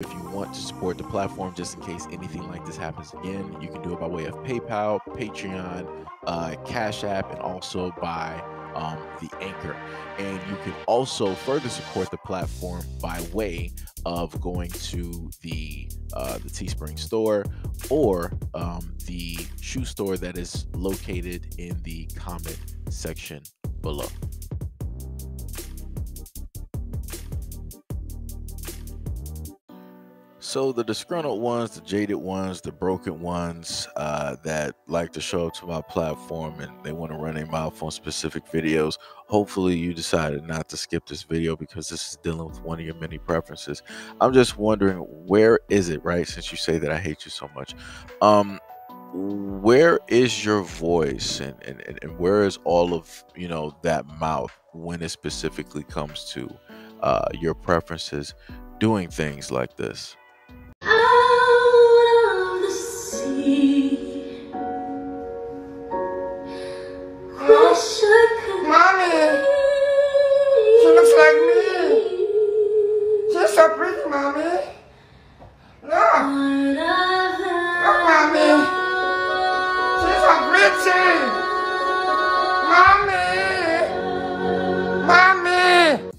If you want to support the platform just in case anything like this happens again, you can do it by way of PayPal, Patreon, Cash App, and also by the Anchor. And you can also further support the platform by way of going to the Teespring store or the shoe store that is located in the comment section below. So the disgruntled ones, the jaded ones, the broken ones that like to show up to my platform and they want to run their mouth on specific videos, hopefully you decided not to skip this video because this is dealing with one of your many preferences. I'm just wondering, where is it, right? Since you say that I hate you so much. Where is your voice and where is all of, that mouth when it specifically comes to your preferences doing things like this? Out of the sea, wish I could. Mommy, she looks like me. She's so pretty, Mommy. Look, look, Mommy. She's so pretty. Mommy, Mommy.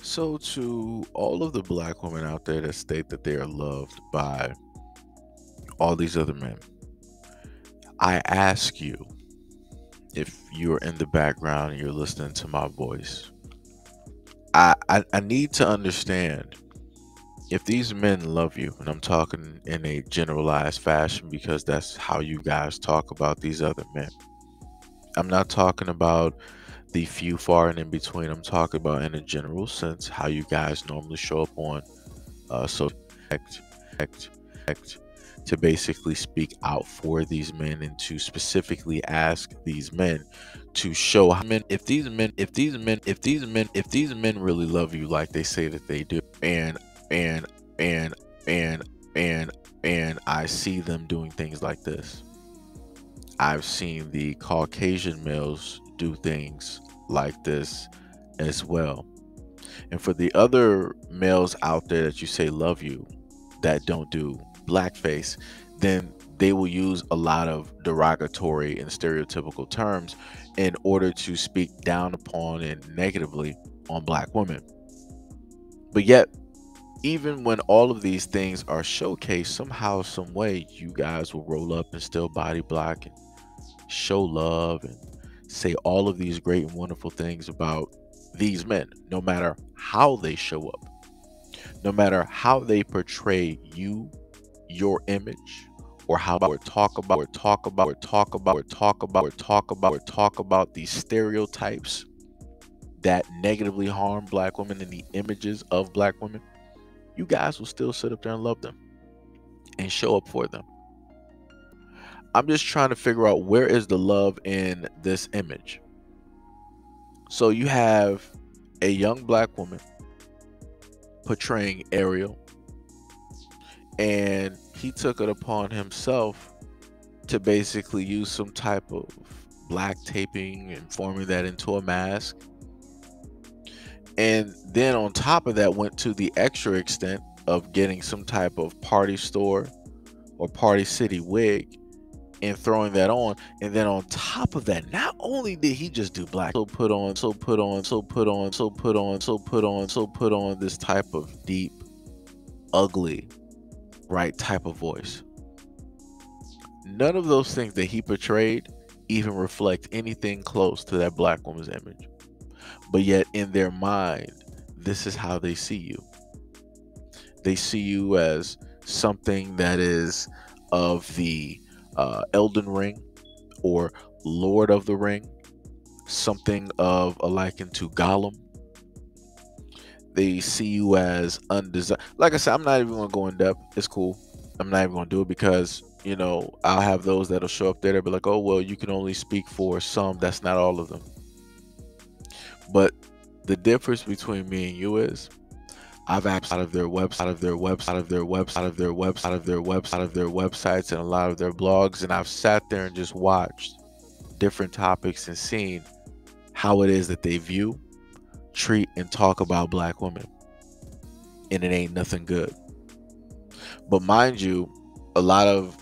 So to all of the black women out there that state that they are loved by all these other men, I ask you, if you're in the background and you're listening to my voice, I need to understand, if these men love you, and I'm talking in a generalized fashion because that's how you guys talk about these other men. I'm not talking about the few far and in between. I'm talking about in a general sense how you guys normally show up on to basically speak out for these men and to specifically ask these men to show how men if these men really love you like they say that they do, and I see them doing things like this. I've seen the Caucasian males do things like this as well. And for the other males out there that you say love you that don't do blackface, then they will use a lot of derogatory and stereotypical terms in order to speak down upon and negatively on black women. But yet, even when all of these things are showcased, somehow, some way, you guys will roll up and still body block and show love and say all of these great and wonderful things about these men, no matter how they show up, no matter how they portray you, your image, or how talk about these stereotypes that negatively harm black women and the images of black women. You guys will still sit up there and love them and show up for them. I'm just trying to figure out, where is the love in this image? So you have a young black woman portraying Ariel, and he took it upon himself to basically use some type of black taping and forming that into a mask. And then on top of that, went to the extra extent of getting some type of party store or party city wig and throwing that on. And then on top of that, not only did he just do black, put on this type of deep, ugly, right type of voice. None of those things that he portrayed even reflect anything close to that black woman's image. But yet in their mind, this is how they see you. They see you as something that is of the Elden Ring or Lord of the Ring, something of a liken to Gollum. They see you as undesirable. Like I said, I'm not even going to go in depth. It's cool. I'm not even going to do it because, I'll have those that'll show up there. They'll be like, oh, well, you can only speak for some. That's not all of them. But the difference between me and you is, I've asked out of their websites and a lot of their blogs, and I've sat there and just watched different topics and seen how it is that they view, treat, and talk about black women. And it ain't nothing good. But mind you, a lot of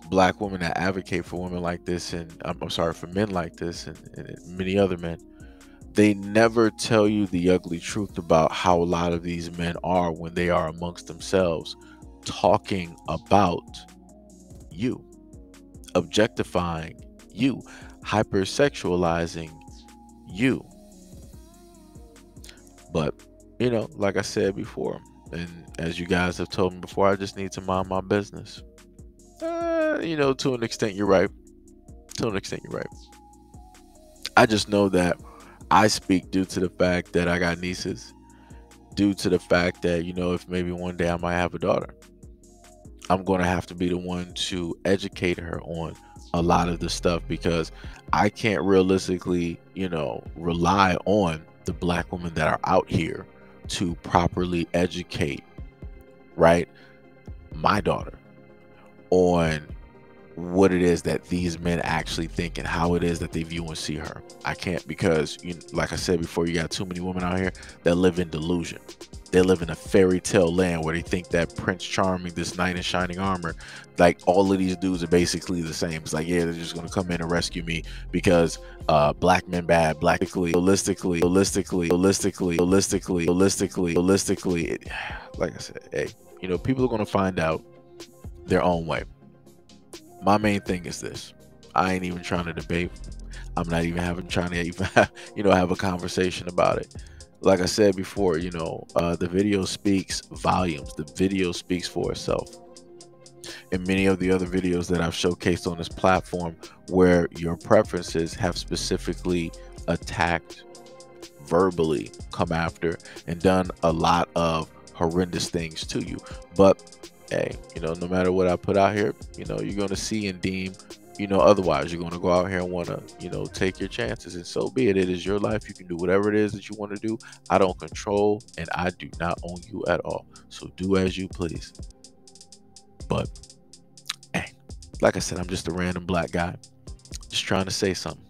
black women that advocate for women like this, and I'm sorry, for men like this, and many other men, they never tell you the ugly truth about how a lot of these men are when they are amongst themselves, talking about you, objectifying you, hypersexualizing you. But, you know, like I said before, and as you guys have told me before, I just need to mind my business. You know, to an extent, you're right. To an extent, you're right. I just know that I speak due to the fact that I got nieces, due to the fact that, you know, if maybe one day I might have a daughter, I'm going to have to be the one to educate her on a lot of the stuff, because I can't realistically, you know, rely on the black women that are out here to properly educate, right, my daughter on what it is that these men actually think and how it is that they view and see her. I can't, because, you, like I said before, you got too many women out here that live in delusion. They live in a fairy tale land where they think that Prince Charming, this knight in shining armor, like all of these dudes are basically the same. It's like, yeah, they're just gonna come in and rescue me because black men bad, holistically, like I said, hey, you know, people are gonna find out their own way. My main thing is this: I ain't even trying to debate. I'm not even trying to even you know, have a conversation about it. Like I said before, you know, the video speaks volumes. The video speaks for itself. And many of the other videos that I've showcased on this platform, where your preferences have specifically attacked, verbally come after, and done a lot of horrendous things to you. But hey, you know, no matter what I put out here, you know, you're going to see and deem, you know, otherwise. You're going to go out here and want to, you know, take your chances, and so be it. It is your life. You can do whatever it is that you want to do. I don't control, and I do not own you at all. So do as you please. But hey, like I said, I'm just a random black guy just trying to say something.